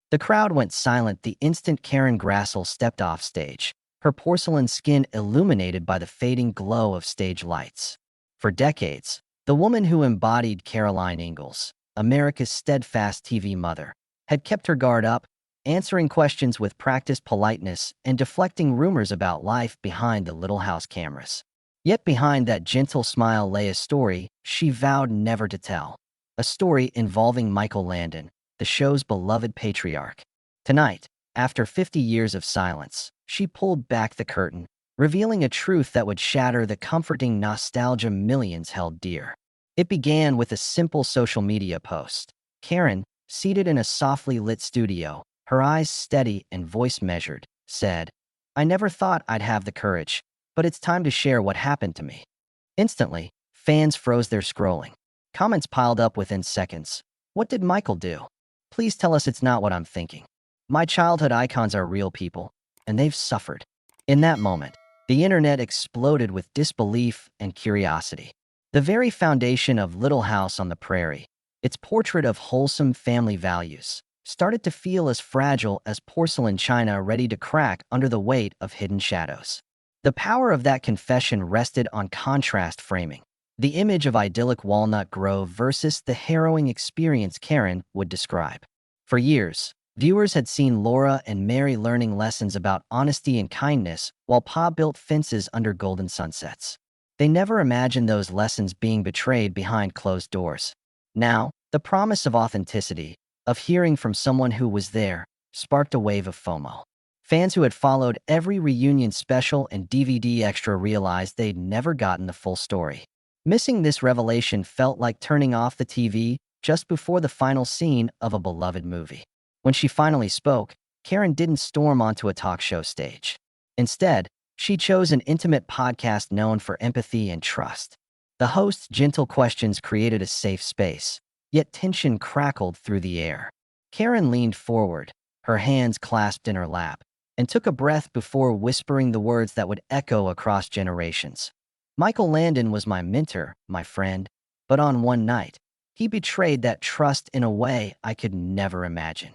The crowd went silent the instant Karen Grassle stepped off stage, her porcelain skin illuminated by the fading glow of stage lights. For decades, the woman who embodied Caroline Ingalls, America's steadfast TV mother, had kept her guard up, answering questions with practiced politeness and deflecting rumors about life behind the Little House cameras. Yet behind that gentle smile lay a story she vowed never to tell. A story involving Michael Landon, the show's beloved patriarch. Tonight, after 50 years of silence, she pulled back the curtain, revealing a truth that would shatter the comforting nostalgia millions held dear. It began with a simple social media post. Karen, seated in a softly lit studio, her eyes steady and voice measured, said, "I never thought I'd have the courage, but it's time to share what happened to me." Instantly, fans froze their scrolling. Comments piled up within seconds. "What did Michael do? Please tell us it's not what I'm thinking. My childhood icons are real people, and they've suffered." In that moment, the internet exploded with disbelief and curiosity. The very foundation of Little House on the Prairie, its portrait of wholesome family values, started to feel as fragile as porcelain china ready to crack under the weight of hidden shadows. The power of that confession rested on contrast framing. The image of idyllic Walnut Grove versus the harrowing experience Karen would describe. For years, viewers had seen Laura and Mary learning lessons about honesty and kindness while Pa built fences under golden sunsets. They never imagined those lessons being betrayed behind closed doors. Now, the promise of authenticity, of hearing from someone who was there, sparked a wave of FOMO. Fans who had followed every reunion special and DVD extra realized they'd never gotten the full story. Missing this revelation felt like turning off the TV just before the final scene of a beloved movie. When she finally spoke, Karen didn't storm onto a talk show stage. Instead, she chose an intimate podcast known for empathy and trust. The host's gentle questions created a safe space, yet tension crackled through the air. Karen leaned forward, her hands clasped in her lap, and took a breath before whispering the words that would echo across generations. "Michael Landon was my mentor, my friend, but on one night, he betrayed that trust in a way I could never imagine."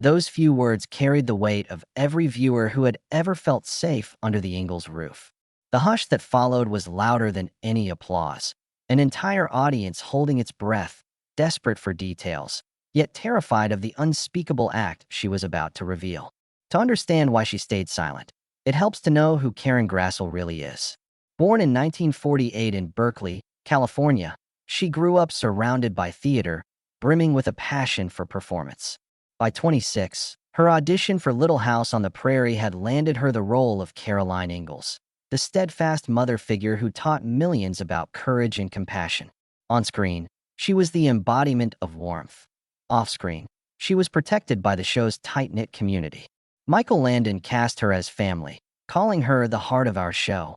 Those few words carried the weight of every viewer who had ever felt safe under the Ingalls roof. The hush that followed was louder than any applause, an entire audience holding its breath, desperate for details, yet terrified of the unspeakable act she was about to reveal. To understand why she stayed silent, it helps to know who Karen Grassle really is. Born in 1948 in Berkeley, California, she grew up surrounded by theater, brimming with a passion for performance. By 26, her audition for Little House on the Prairie had landed her the role of Caroline Ingalls, the steadfast mother figure who taught millions about courage and compassion. On screen, she was the embodiment of warmth. Off-screen, she was protected by the show's tight-knit community. Michael Landon cast her as family, calling her the heart of our show,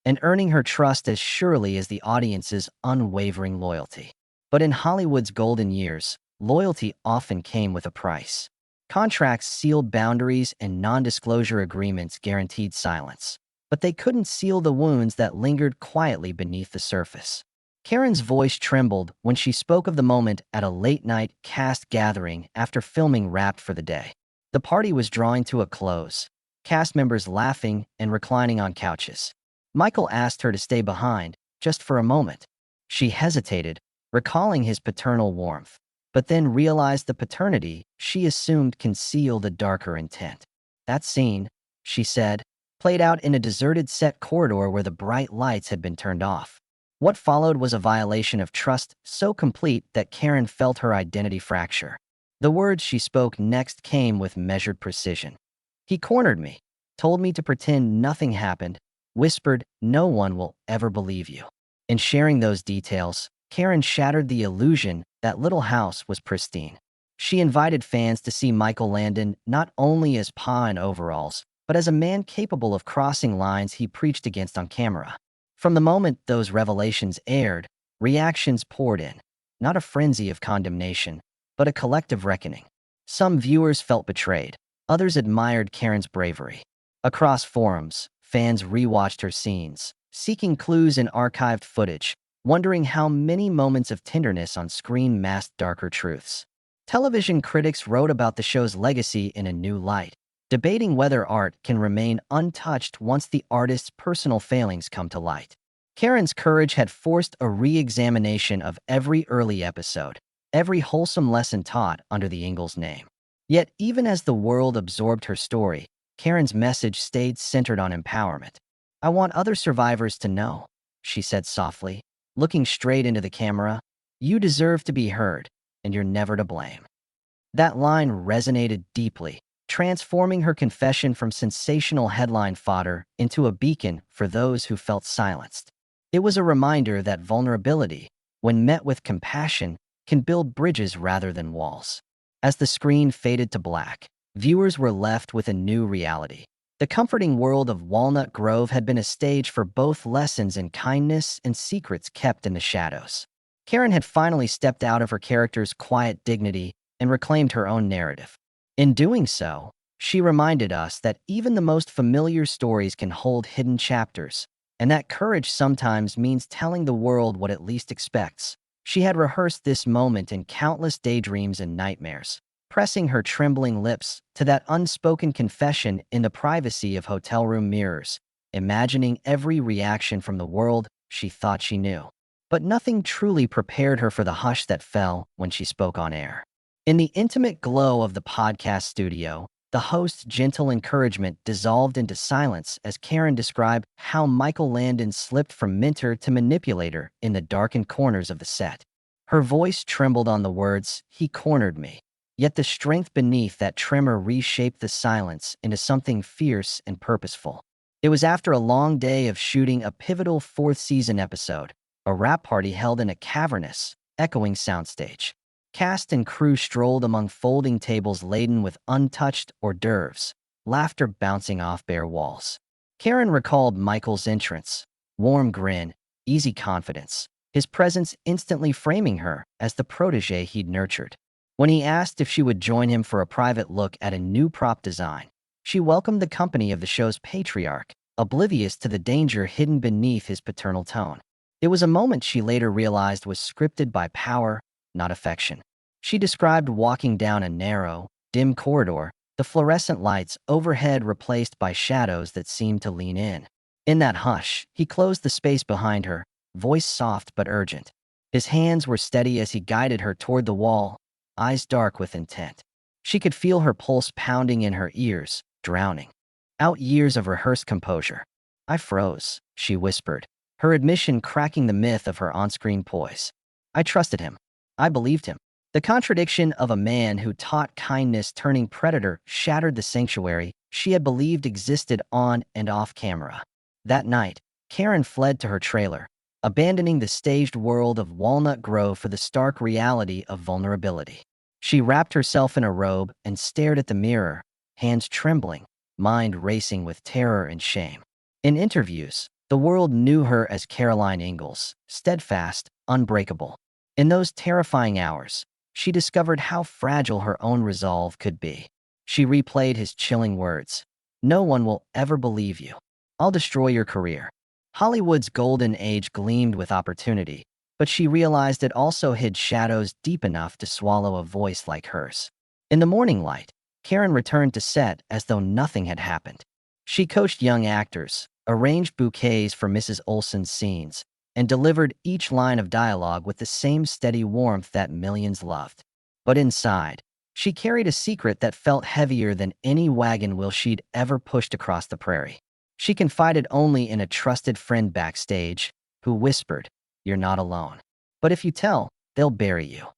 and earning her trust as surely as the audience's unwavering loyalty. But in Hollywood's golden years, loyalty often came with a price. Contracts sealed boundaries and non-disclosure agreements guaranteed silence, but they couldn't seal the wounds that lingered quietly beneath the surface. Karen's voice trembled when she spoke of the moment at a late-night cast gathering after filming wrapped for the day. The party was drawing to a close, cast members laughing and reclining on couches. Michael asked her to stay behind, just for a moment. She hesitated, recalling his paternal warmth, but then realized the paternity she assumed concealed a darker intent. "That scene," she said, played out in a deserted set corridor where the bright lights had been turned off. What followed was a violation of trust so complete that Karen felt her identity fracture. The words she spoke next came with measured precision. "He cornered me, told me to pretend nothing happened, whispered, 'No one will ever believe you.'" In sharing those details, Karen shattered the illusion that Little House was pristine. She invited fans to see Michael Landon not only as Pa in overalls, but as a man capable of crossing lines he preached against on camera. From the moment those revelations aired, reactions poured in, not a frenzy of condemnation, but a collective reckoning. Some viewers felt betrayed, others admired Karen's bravery. Across forums, fans rewatched her scenes, seeking clues in archived footage, wondering how many moments of tenderness on screen masked darker truths. Television critics wrote about the show's legacy in a new light, debating whether art can remain untouched once the artist's personal failings come to light. Karen's courage had forced a re-examination of every early episode, every wholesome lesson taught under the Ingalls name. Yet, even as the world absorbed her story, Karen's message stayed centered on empowerment. "I want other survivors to know," she said softly, looking straight into the camera, "you deserve to be heard, and you're never to blame." That line resonated deeply, transforming her confession from sensational headline fodder into a beacon for those who felt silenced. It was a reminder that vulnerability, when met with compassion, can build bridges rather than walls. As the screen faded to black, viewers were left with a new reality. The comforting world of Walnut Grove had been a stage for both lessons in kindness and secrets kept in the shadows. Karen had finally stepped out of her character's quiet dignity and reclaimed her own narrative. In doing so, she reminded us that even the most familiar stories can hold hidden chapters, and that courage sometimes means telling the world what it least expects. She had rehearsed this moment in countless daydreams and nightmares, pressing her trembling lips to that unspoken confession in the privacy of hotel room mirrors, imagining every reaction from the world she thought she knew. But nothing truly prepared her for the hush that fell when she spoke on air. In the intimate glow of the podcast studio, the host's gentle encouragement dissolved into silence as Karen described how Michael Landon slipped from mentor to manipulator in the darkened corners of the set. Her voice trembled on the words, "He cornered me." Yet the strength beneath that tremor reshaped the silence into something fierce and purposeful. It was after a long day of shooting a pivotal fourth-season episode, a wrap party held in a cavernous, echoing soundstage. Cast and crew strolled among folding tables laden with untouched hors d'oeuvres, laughter bouncing off bare walls. Karen recalled Michael's entrance, warm grin, easy confidence, his presence instantly framing her as the protege he'd nurtured. When he asked if she would join him for a private look at a new prop design, she welcomed the company of the show's patriarch, oblivious to the danger hidden beneath his paternal tone. It was a moment she later realized was scripted by power, not affection. She described walking down a narrow, dim corridor, the fluorescent lights overhead replaced by shadows that seemed to lean in. In that hush, he closed the space behind her, voice soft but urgent. His hands were steady as he guided her toward the wall, eyes dark with intent. She could feel her pulse pounding in her ears, drowning out years of rehearsed composure. "I froze," she whispered, her admission cracking the myth of her on-screen poise. "I trusted him. I believed him." The contradiction of a man who taught kindness turning predator shattered the sanctuary she had believed existed on and off camera. That night, Karen fled to her trailer, abandoning the staged world of Walnut Grove for the stark reality of vulnerability. She wrapped herself in a robe and stared at the mirror, hands trembling, mind racing with terror and shame. In interviews, the world knew her as Caroline Ingalls, steadfast, unbreakable. In those terrifying hours, she discovered how fragile her own resolve could be. She replayed his chilling words, "No one will ever believe you. I'll destroy your career." Hollywood's golden age gleamed with opportunity, but she realized it also hid shadows deep enough to swallow a voice like hers. In the morning light, Karen returned to set as though nothing had happened. She coached young actors, arranged bouquets for Mrs. Olsen's scenes, and delivered each line of dialogue with the same steady warmth that millions loved. But inside, she carried a secret that felt heavier than any wagon wheel she'd ever pushed across the prairie. She confided only in a trusted friend backstage, who whispered, "You're not alone. But if you tell, they'll bury you."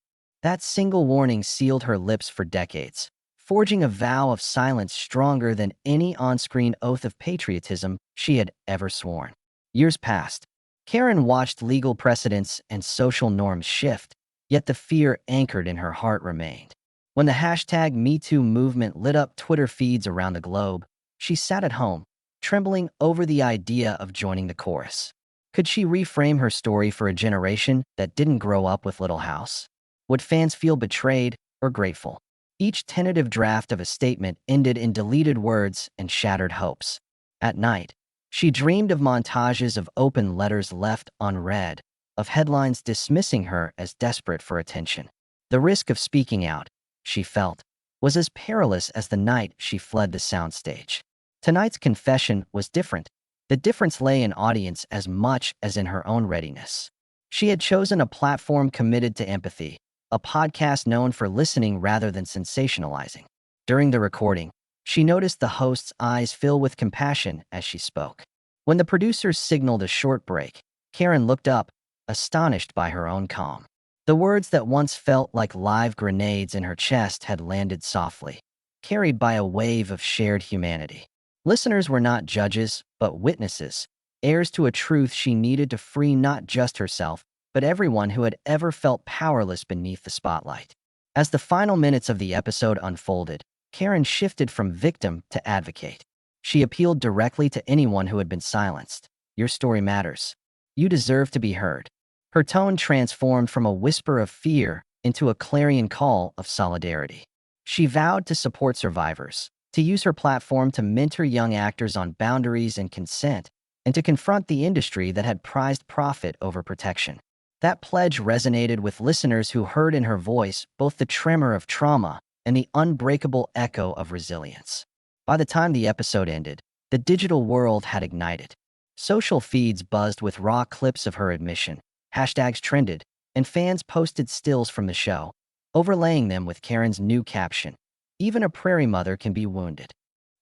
That single warning sealed her lips for decades, forging a vow of silence stronger than any on-screen oath of patriotism she had ever sworn. Years passed. Karen watched legal precedents and social norms shift, yet the fear anchored in her heart remained. When the hashtag #MeToo movement lit up Twitter feeds around the globe, she sat at home, trembling over the idea of joining the chorus. Could she reframe her story for a generation that didn't grow up with Little House? Would fans feel betrayed or grateful? Each tentative draft of a statement ended in deleted words and shattered hopes. At night, she dreamed of montages of open letters left unread, of headlines dismissing her as desperate for attention. The risk of speaking out, she felt, was as perilous as the night she fled the soundstage. Tonight's confession was different. The difference lay in audience as much as in her own readiness. She had chosen a platform committed to empathy, a podcast known for listening rather than sensationalizing. During the recording, she noticed the host's eyes fill with compassion as she spoke. When the producers signaled a short break, Karen looked up, astonished by her own calm. The words that once felt like live grenades in her chest had landed softly, carried by a wave of shared humanity. Listeners were not judges, but witnesses, heirs to a truth she needed to free not just herself, but everyone who had ever felt powerless beneath the spotlight. As the final minutes of the episode unfolded, Karen shifted from victim to advocate. She appealed directly to anyone who had been silenced. Your story matters. You deserve to be heard. Her tone transformed from a whisper of fear into a clarion call of solidarity. She vowed to support survivors, to use her platform to mentor young actors on boundaries and consent, and to confront the industry that had prized profit over protection. That pledge resonated with listeners who heard in her voice both the tremor of trauma and the unbreakable echo of resilience. By the time the episode ended, the digital world had ignited. Social feeds buzzed with raw clips of her admission, hashtags trended, and fans posted stills from the show, overlaying them with Karen's new caption, "Even a prairie mother can be wounded."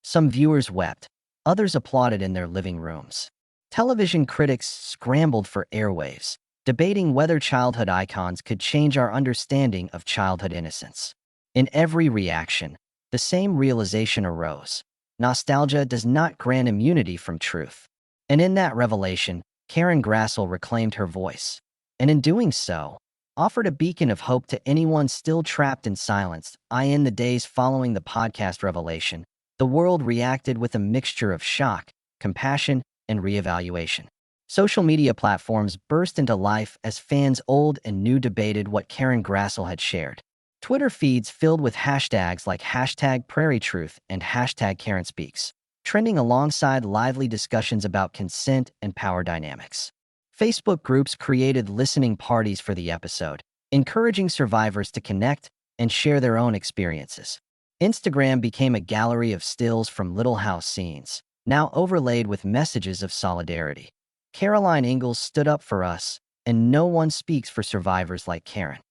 Some viewers wept, others applauded in their living rooms. Television critics scrambled for airwaves, debating whether childhood icons could change our understanding of childhood innocence. In every reaction, the same realization arose: nostalgia does not grant immunity from truth. And in that revelation, Karen Grassle reclaimed her voice, and in doing so, offered a beacon of hope to anyone still trapped in silence. In the days following the podcast revelation, the world reacted with a mixture of shock, compassion, and reevaluation. Social media platforms burst into life as fans old and new debated what Karen Grassle had shared. Twitter feeds filled with hashtags like hashtag Prairie Truth and hashtag Karen Speaks, trending alongside lively discussions about consent and power dynamics. Facebook groups created listening parties for the episode, encouraging survivors to connect and share their own experiences. Instagram became a gallery of stills from Little House scenes, now overlaid with messages of solidarity. Caroline Ingalls stood up for us, and no one speaks for survivors like Karen.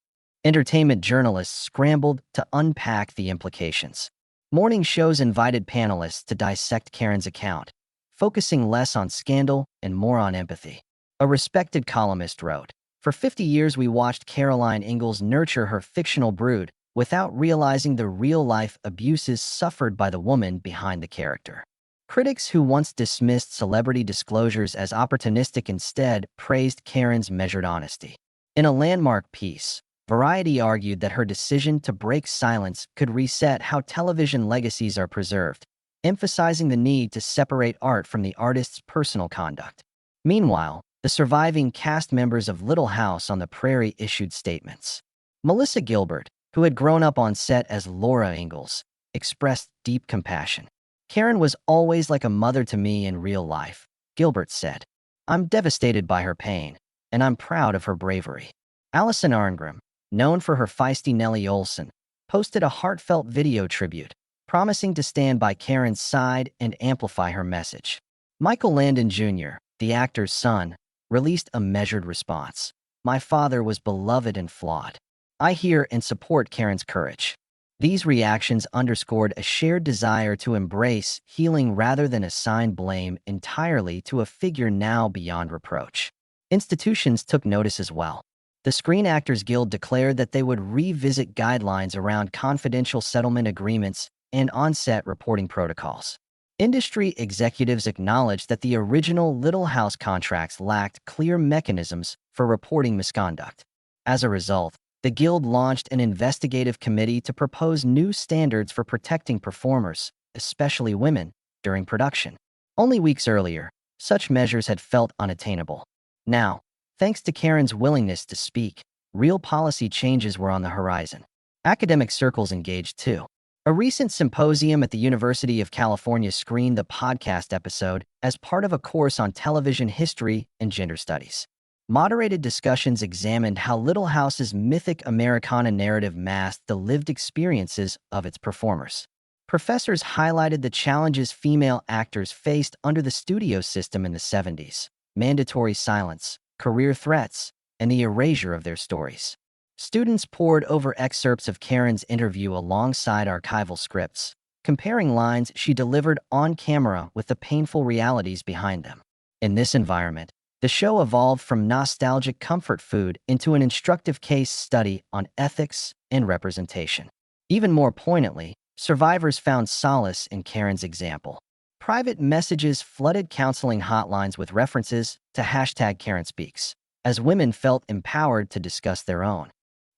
Entertainment journalists scrambled to unpack the implications. Morning shows invited panelists to dissect Karen's account, focusing less on scandal and more on empathy. A respected columnist wrote, "For 50 years we watched Caroline Ingalls nurture her fictional brood without realizing the real-life abuses suffered by the woman behind the character." Critics who once dismissed celebrity disclosures as opportunistic instead praised Karen's measured honesty. In a landmark piece, Variety argued that her decision to break silence could reset how television legacies are preserved, emphasizing the need to separate art from the artist's personal conduct. Meanwhile, the surviving cast members of Little House on the Prairie issued statements. Melissa Gilbert, who had grown up on set as Laura Ingalls, expressed deep compassion. "Karen was always like a mother to me in real life," Gilbert said. "I'm devastated by her pain, and I'm proud of her bravery." Allison Arngrim, known for her feisty Nellie Olson, posted a heartfelt video tribute, promising to stand by Karen's side and amplify her message. Michael Landon Jr., the actor's son, released a measured response. "My father was beloved and flawed. I hear and support Karen's courage." These reactions underscored a shared desire to embrace healing rather than assign blame entirely to a figure now beyond reproach. Institutions took notice as well. The Screen Actors Guild declared that they would revisit guidelines around confidential settlement agreements and on-set reporting protocols. Industry executives acknowledged that the original Little House contracts lacked clear mechanisms for reporting misconduct. As a result, the Guild launched an investigative committee to propose new standards for protecting performers, especially women, during production. Only weeks earlier, such measures had felt unattainable. Now, thanks to Karen's willingness to speak, real policy changes were on the horizon. Academic circles engaged too. A recent symposium at the University of California screened the podcast episode as part of a course on television history and gender studies. Moderated discussions examined how Little House's mythic Americana narrative masked the lived experiences of its performers. Professors highlighted the challenges female actors faced under the studio system in the 70s: mandatory silence, career threats, and the erasure of their stories. Students pored over excerpts of Karen's interview alongside archival scripts, comparing lines she delivered on camera with the painful realities behind them. In this environment, the show evolved from nostalgic comfort food into an instructive case study on ethics and representation. Even more poignantly, survivors found solace in Karen's example. Private messages flooded counseling hotlines with references to #KarenSpeaks, as women felt empowered to discuss their own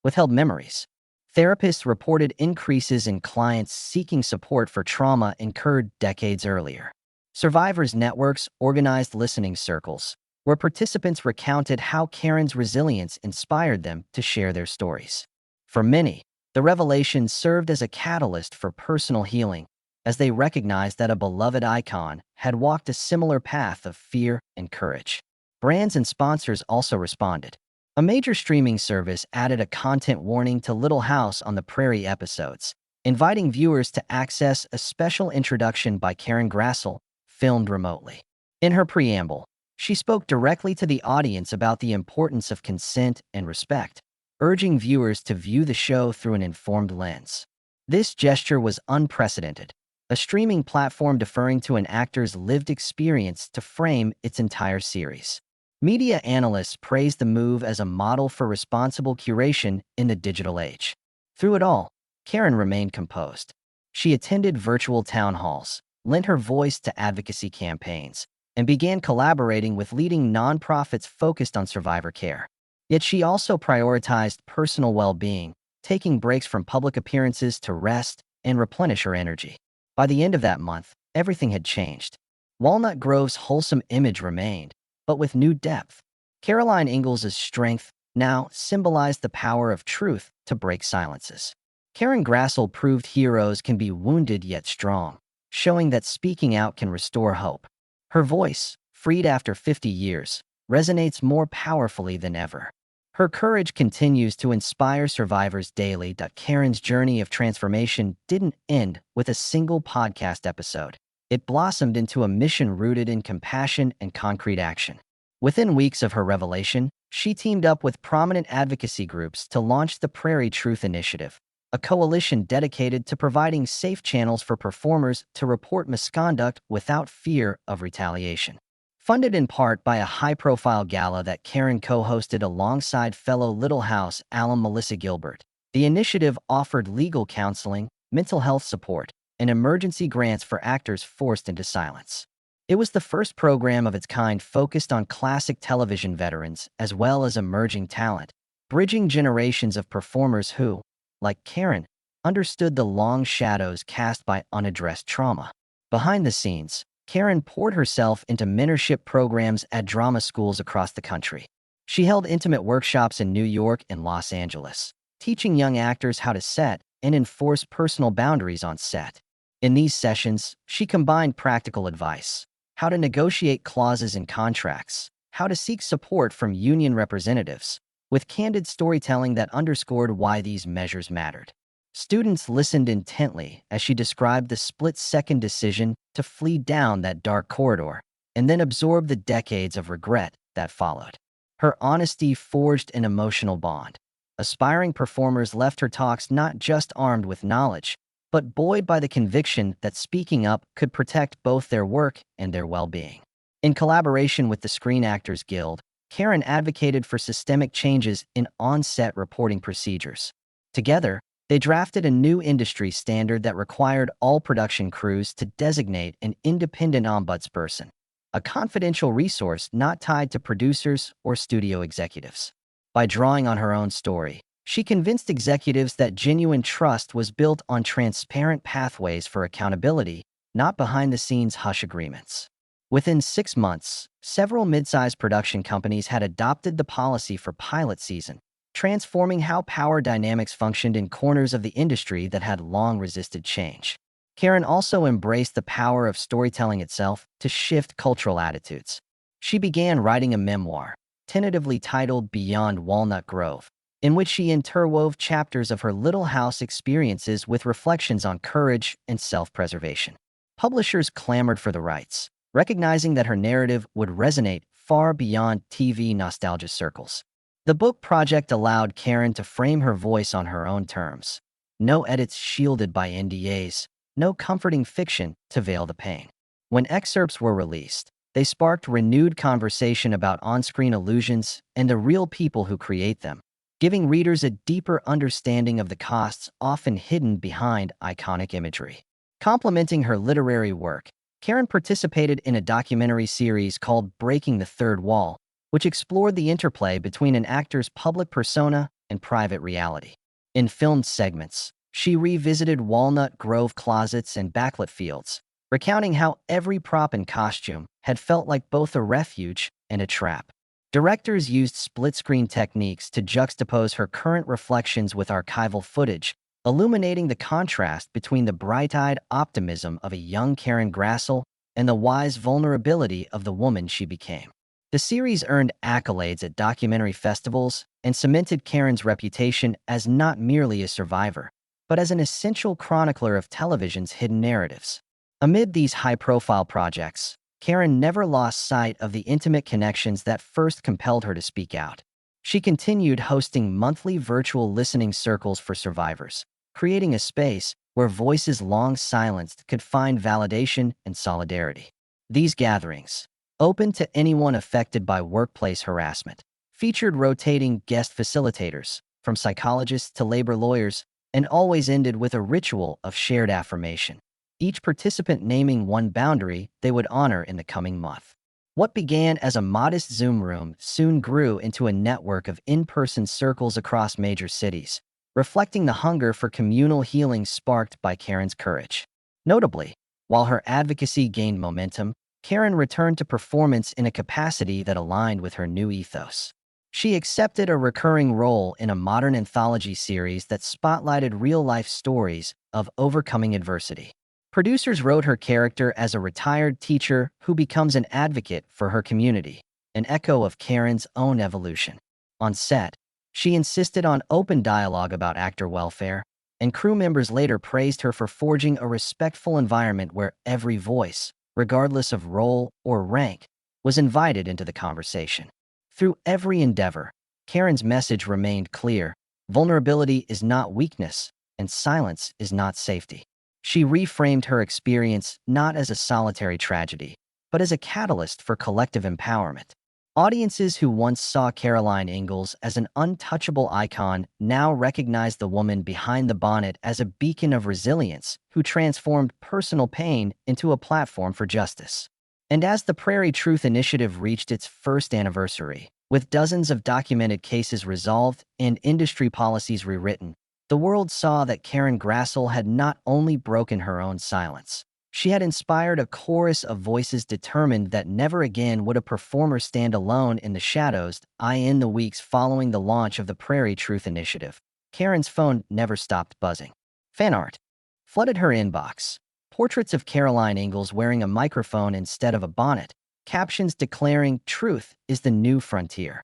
withheld memories. Therapists reported increases in clients seeking support for trauma incurred decades earlier. Survivors' networks organized listening circles, where participants recounted how Karen's resilience inspired them to share their stories. For many, the revelation served as a catalyst for personal healing, as they recognized that a beloved icon had walked a similar path of fear and courage. Brands and sponsors also responded. A major streaming service added a content warning to Little House on the Prairie episodes, inviting viewers to access a special introduction by Karen Grassle, filmed remotely. In her preamble, she spoke directly to the audience about the importance of consent and respect, urging viewers to view the show through an informed lens. This gesture was unprecedented, a streaming platform deferring to an actor's lived experience to frame its entire series. Media analysts praised the move as a model for responsible curation in the digital age. Through it all, Karen remained composed. She attended virtual town halls, lent her voice to advocacy campaigns, and began collaborating with leading nonprofits focused on survivor care. Yet she also prioritized personal well-being, taking breaks from public appearances to rest and replenish her energy. By the end of that month, everything had changed. Walnut Grove's wholesome image remained, but with new depth. Caroline Ingalls' strength now symbolized the power of truth to break silences. Karen Grassle proved heroes can be wounded yet strong, showing that speaking out can restore hope. Her voice, freed after 50 years, resonates more powerfully than ever. Her courage continues to inspire survivors daily. Karen's journey of transformation didn't end with a single podcast episode. It blossomed into a mission rooted in compassion and concrete action. Within weeks of her revelation, she teamed up with prominent advocacy groups to launch the Prairie Truth Initiative, a coalition dedicated to providing safe channels for performers to report misconduct without fear of retaliation. Funded in part by a high-profile gala that Karen co-hosted alongside fellow Little House alum Melissa Gilbert, the initiative offered legal counseling, mental health support, and emergency grants for actors forced into silence. It was the first program of its kind focused on classic television veterans as well as emerging talent, bridging generations of performers who, like Karen, understood the long shadows cast by unaddressed trauma. Behind the scenes, Karen poured herself into mentorship programs at drama schools across the country. She held intimate workshops in New York and Los Angeles, teaching young actors how to set and enforce personal boundaries on set. In these sessions, she combined practical advice: how to negotiate clauses in contracts, how to seek support from union representatives, with candid storytelling that underscored why these measures mattered. Students listened intently as she described the split-second decision to flee down that dark corridor and then absorb the decades of regret that followed. Her honesty forged an emotional bond. Aspiring performers left her talks not just armed with knowledge, but buoyed by the conviction that speaking up could protect both their work and their well-being. In collaboration with the Screen Actors Guild, Karen advocated for systemic changes in on-set reporting procedures. Together, they drafted a new industry standard that required all production crews to designate an independent ombudsperson, a confidential resource not tied to producers or studio executives. By drawing on her own story, she convinced executives that genuine trust was built on transparent pathways for accountability, not behind-the-scenes hush agreements. Within 6 months, several mid-sized production companies had adopted the policy for pilot season, transforming how power dynamics functioned in corners of the industry that had long resisted change. Karen also embraced the power of storytelling itself to shift cultural attitudes. She began writing a memoir, tentatively titled Beyond Walnut Grove, in which she interwove chapters of her Little House experiences with reflections on courage and self-preservation. Publishers clamored for the rights, recognizing that her narrative would resonate far beyond TV nostalgia circles. The book project allowed Karen to frame her voice on her own terms. No edits shielded by NDAs, no comforting fiction to veil the pain. When excerpts were released, they sparked renewed conversation about on-screen illusions and the real people who create them, giving readers a deeper understanding of the costs often hidden behind iconic imagery. Complementing her literary work, Karen participated in a documentary series called Breaking the Third Wall, which explored the interplay between an actor's public persona and private reality. In filmed segments, she revisited Walnut Grove closets and backlit fields, recounting how every prop and costume had felt like both a refuge and a trap. Directors used split-screen techniques to juxtapose her current reflections with archival footage, illuminating the contrast between the bright-eyed optimism of a young Karen Grassle and the wise vulnerability of the woman she became. The series earned accolades at documentary festivals and cemented Karen's reputation as not merely a survivor, but as an essential chronicler of television's hidden narratives. Amid these high-profile projects, Karen never lost sight of the intimate connections that first compelled her to speak out. She continued hosting monthly virtual listening circles for survivors, creating a space where voices long silenced could find validation and solidarity. These gatherings, open to anyone affected by workplace harassment, featured rotating guest facilitators, from psychologists to labor lawyers, and always ended with a ritual of shared affirmation, each participant naming one boundary they would honor in the coming month. What began as a modest Zoom room soon grew into a network of in-person circles across major cities, reflecting the hunger for communal healing sparked by Karen's courage. Notably, while her advocacy gained momentum, Karen returned to performance in a capacity that aligned with her new ethos. She accepted a recurring role in a modern anthology series that spotlighted real-life stories of overcoming adversity. Producers wrote her character as a retired teacher who becomes an advocate for her community, an echo of Karen's own evolution. On set, she insisted on open dialogue about actor welfare, and crew members later praised her for forging a respectful environment where every voice, regardless of role or rank, was invited into the conversation. Through every endeavor, Karen's message remained clear: vulnerability is not weakness, and silence is not safety. She reframed her experience not as a solitary tragedy, but as a catalyst for collective empowerment. Audiences who once saw Caroline Ingalls as an untouchable icon now recognize the woman behind the bonnet as a beacon of resilience who transformed personal pain into a platform for justice. And as the Prairie Truth Initiative reached its first anniversary, with dozens of documented cases resolved and industry policies rewritten, the world saw that Karen Grassle had not only broken her own silence, she had inspired a chorus of voices determined that never again would a performer stand alone in the shadows. In the weeks following the launch of the Prairie Truth Initiative, Karen's phone never stopped buzzing. Fan art flooded her inbox. Portraits of Caroline Ingalls wearing a microphone instead of a bonnet, captions declaring truth is the new frontier.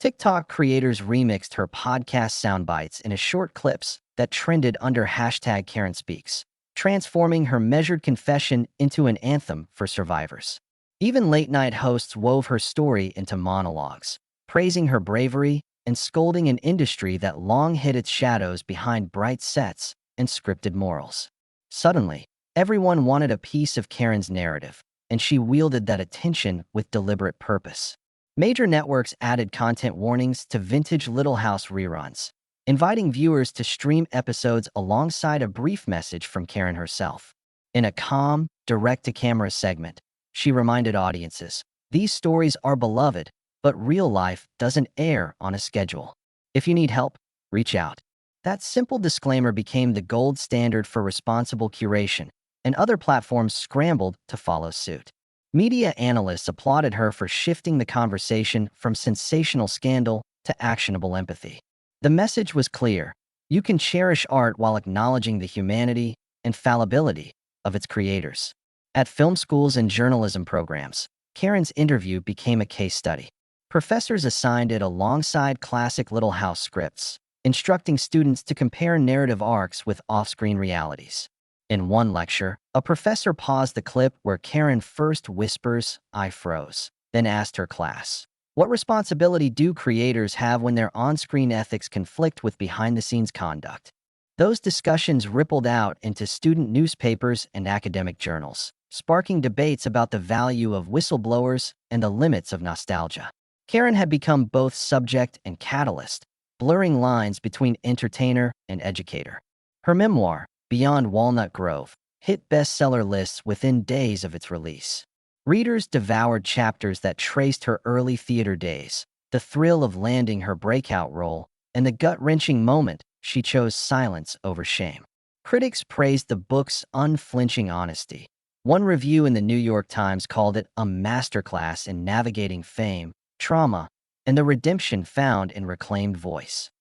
TikTok creators remixed her podcast soundbites into short clips that trended under #KarenSpeaks, transforming her measured confession into an anthem for survivors. Even late-night hosts wove her story into monologues, praising her bravery and scolding an industry that long hid its shadows behind bright sets and scripted morals. Suddenly, everyone wanted a piece of Karen's narrative, and she wielded that attention with deliberate purpose. Major networks added content warnings to vintage Little House reruns, inviting viewers to stream episodes alongside a brief message from Karen herself. In a calm, direct-to-camera segment, she reminded audiences, "These stories are beloved, but real life doesn't air on a schedule. If you need help, reach out." That simple disclaimer became the gold standard for responsible curation, and other platforms scrambled to follow suit. Media analysts applauded her for shifting the conversation from sensational scandal to actionable empathy. The message was clear: you can cherish art while acknowledging the humanity and fallibility of its creators. At film schools and journalism programs, Karen's interview became a case study. Professors assigned it alongside classic Little House scripts, instructing students to compare narrative arcs with off-screen realities. In one lecture, a professor paused the clip where Karen first whispers, "I froze," then asked her class, "What responsibility do creators have when their on-screen ethics conflict with behind-the-scenes conduct?" Those discussions rippled out into student newspapers and academic journals, sparking debates about the value of whistleblowers and the limits of nostalgia. Karen had become both subject and catalyst, blurring lines between entertainer and educator. Her memoir, Beyond Walnut Grove, hit bestseller lists within days of its release. Readers devoured chapters that traced her early theater days, the thrill of landing her breakout role, and the gut-wrenching moment she chose silence over shame. Critics praised the book's unflinching honesty. One review in the New York Times called it a masterclass in navigating fame, trauma, and the redemption found in reclaimed voice.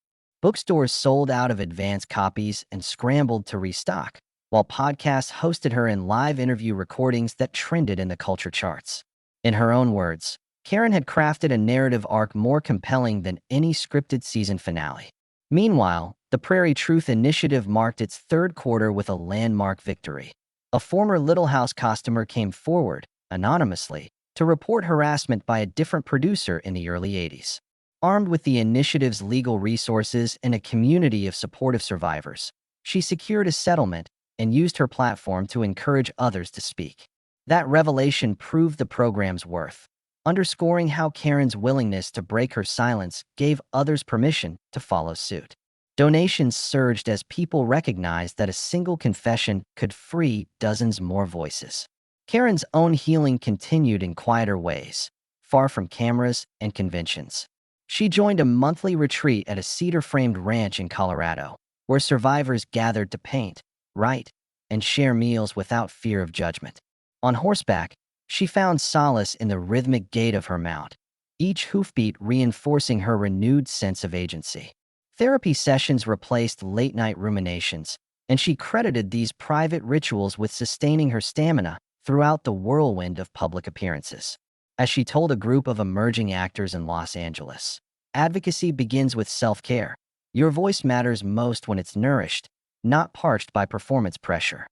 Bookstores sold out of advance copies and scrambled to restock, while podcasts hosted her in live interview recordings that trended in the culture charts. In her own words, Karen had crafted a narrative arc more compelling than any scripted season finale. Meanwhile, the Prairie Truth Initiative marked its third quarter with a landmark victory. A former Little House customer came forward, anonymously, to report harassment by a different producer in the early 80s. Armed with the initiative's legal resources and a community of supportive survivors, she secured a settlement and used her platform to encourage others to speak. That revelation proved the program's worth, underscoring how Karen's willingness to break her silence gave others permission to follow suit. Donations surged as people recognized that a single confession could free dozens more voices. Karen's own healing continued in quieter ways, far from cameras and conventions. She joined a monthly retreat at a cedar-framed ranch in Colorado, where survivors gathered to paint, write, and share meals without fear of judgment. On horseback, she found solace in the rhythmic gait of her mount, each hoofbeat reinforcing her renewed sense of agency. Therapy sessions replaced late-night ruminations, and she credited these private rituals with sustaining her stamina throughout the whirlwind of public appearances. As she told a group of emerging actors in Los Angeles, advocacy begins with self-care. Your voice matters most when it's nourished, not parched by performance pressure.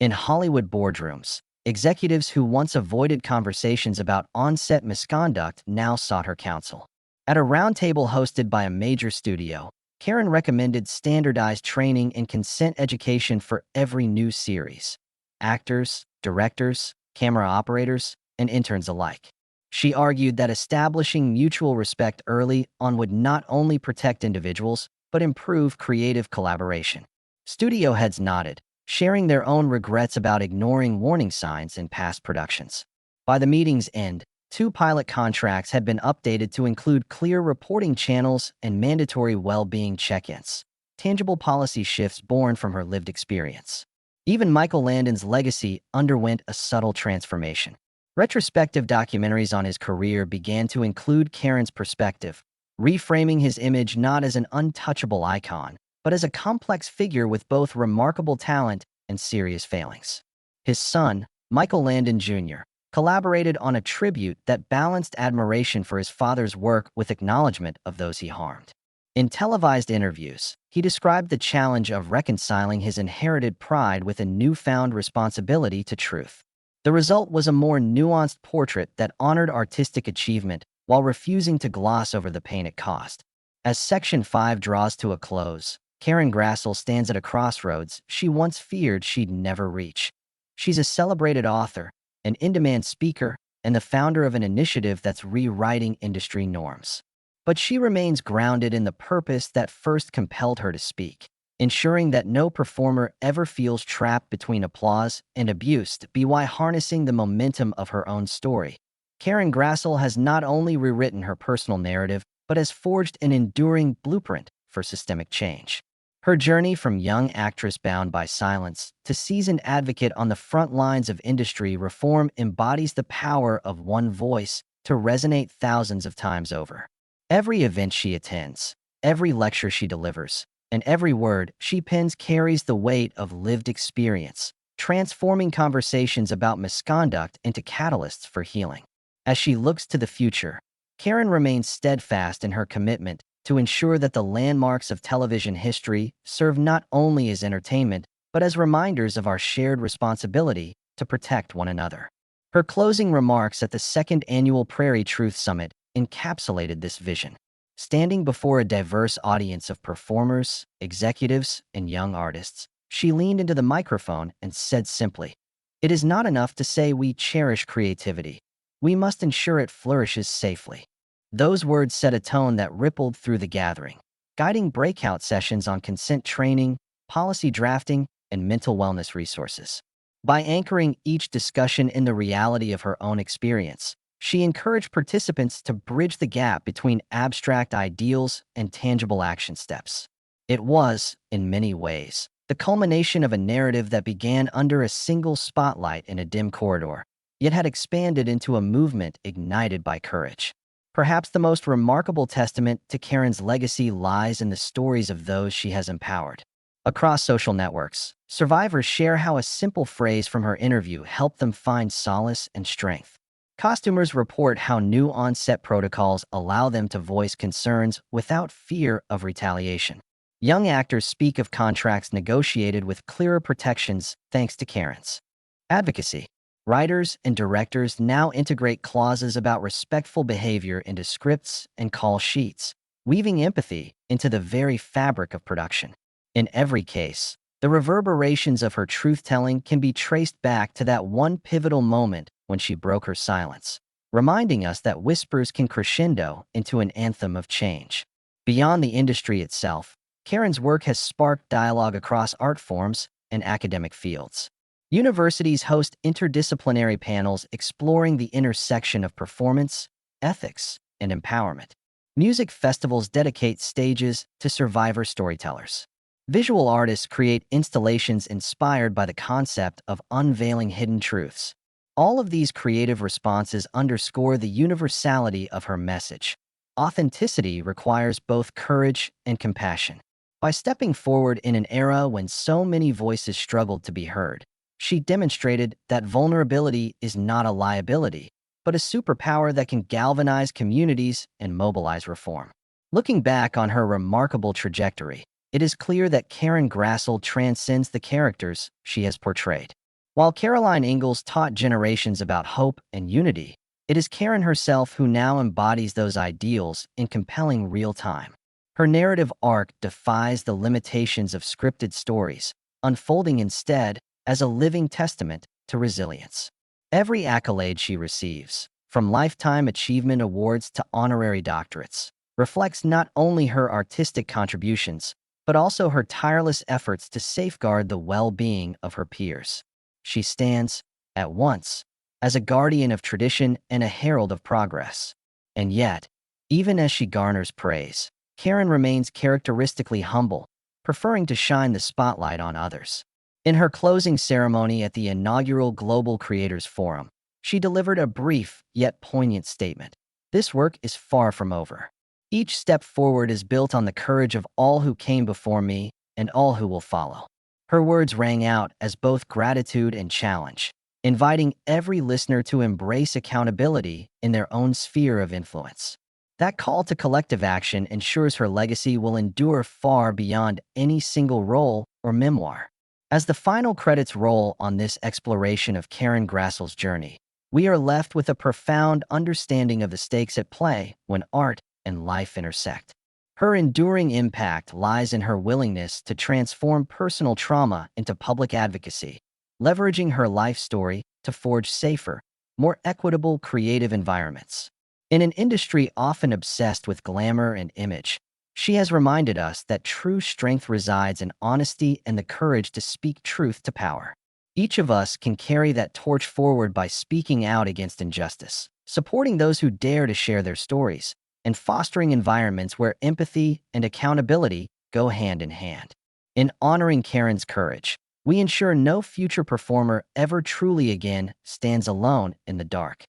In Hollywood boardrooms, executives who once avoided conversations about on-set misconduct now sought her counsel. At a roundtable hosted by a major studio, Karen recommended standardized training and consent education for every new series. Actors, directors, camera operators, and interns alike. She argued that establishing mutual respect early on would not only protect individuals, but improve creative collaboration. Studio heads nodded, sharing their own regrets about ignoring warning signs in past productions. By the meeting's end, 2 pilot contracts had been updated to include clear reporting channels and mandatory well-being check-ins, tangible policy shifts born from her lived experience. Even Michael Landon's legacy underwent a subtle transformation. Retrospective documentaries on his career began to include Karen's perspective, reframing his image not as an untouchable icon, but as a complex figure with both remarkable talent and serious failings. His son, Michael Landon Jr., collaborated on a tribute that balanced admiration for his father's work with acknowledgement of those he harmed. In televised interviews, he described the challenge of reconciling his inherited pride with a newfound responsibility to truth. The result was a more nuanced portrait that honored artistic achievement while refusing to gloss over the pain it caused. As Section 5 draws to a close, Karen Grassle stands at a crossroads she once feared she'd never reach. She's a celebrated author, an in-demand speaker, and the founder of an initiative that's rewriting industry norms. But she remains grounded in the purpose that first compelled her to speak, ensuring that no performer ever feels trapped between applause and abuse by harnessing the momentum of her own story. Karen Grassle has not only rewritten her personal narrative, but has forged an enduring blueprint for systemic change. Her journey from young actress bound by silence to seasoned advocate on the front lines of industry reform embodies the power of one voice to resonate thousands of times over. Every event she attends, every lecture she delivers, and every word she pens carries the weight of lived experience, transforming conversations about misconduct into catalysts for healing. As she looks to the future, Karen remains steadfast in her commitment to ensure that the landmarks of television history serve not only as entertainment, but as reminders of our shared responsibility to protect one another. Her closing remarks at the second annual Prairie Truth Summit encapsulated this vision. Standing before a diverse audience of performers, executives, and young artists, she leaned into the microphone and said simply, "It is not enough to say we cherish creativity. We must ensure it flourishes safely." Those words set a tone that rippled through the gathering, guiding breakout sessions on consent training, policy drafting, and mental wellness resources. By anchoring each discussion in the reality of her own experience, she encouraged participants to bridge the gap between abstract ideals and tangible action steps. It was, in many ways, the culmination of a narrative that began under a single spotlight in a dim corridor, yet had expanded into a movement ignited by courage. Perhaps the most remarkable testament to Karen's legacy lies in the stories of those she has empowered. Across social networks, survivors share how a simple phrase from her interview helped them find solace and strength. Costumers report how new on-set protocols allow them to voice concerns without fear of retaliation. Young actors speak of contracts negotiated with clearer protections thanks to Karen's advocacy. Writers and directors now integrate clauses about respectful behavior into scripts and call sheets, weaving empathy into the very fabric of production. In every case, the reverberations of her truth-telling can be traced back to that one pivotal moment when she broke her silence, reminding us that whispers can crescendo into an anthem of change. Beyond the industry itself, Karen's work has sparked dialogue across art forms and academic fields. Universities host interdisciplinary panels exploring the intersection of performance, ethics, and empowerment. Music festivals dedicate stages to survivor storytellers. Visual artists create installations inspired by the concept of unveiling hidden truths. All of these creative responses underscore the universality of her message. Authenticity requires both courage and compassion. By stepping forward in an era when so many voices struggled to be heard, she demonstrated that vulnerability is not a liability, but a superpower that can galvanize communities and mobilize reform. Looking back on her remarkable trajectory, it is clear that Karen Grassle transcends the characters she has portrayed. While Caroline Ingalls taught generations about hope and unity, it is Karen herself who now embodies those ideals in compelling real time. Her narrative arc defies the limitations of scripted stories, unfolding instead as a living testament to resilience. Every accolade she receives, from Lifetime Achievement Awards to honorary doctorates, reflects not only her artistic contributions, but also her tireless efforts to safeguard the well-being of her peers. She stands, at once, as a guardian of tradition and a herald of progress. And yet, even as she garners praise, Karen remains characteristically humble, preferring to shine the spotlight on others. In her closing ceremony at the inaugural Global Creators Forum, she delivered a brief yet poignant statement. "This work is far from over. Each step forward is built on the courage of all who came before me and all who will follow." Her words rang out as both gratitude and challenge, inviting every listener to embrace accountability in their own sphere of influence. That call to collective action ensures her legacy will endure far beyond any single role or memoir. As the final credits roll on this exploration of Karen Grassle's journey, we are left with a profound understanding of the stakes at play when art and life intersect. Her enduring impact lies in her willingness to transform personal trauma into public advocacy, leveraging her life story to forge safer, more equitable creative environments. In an industry often obsessed with glamour and image, she has reminded us that true strength resides in honesty and the courage to speak truth to power. Each of us can carry that torch forward by speaking out against injustice, supporting those who dare to share their stories, and fostering environments where empathy and accountability go hand in hand. In honoring Karen's courage, we ensure no future performer ever truly again stands alone in the dark.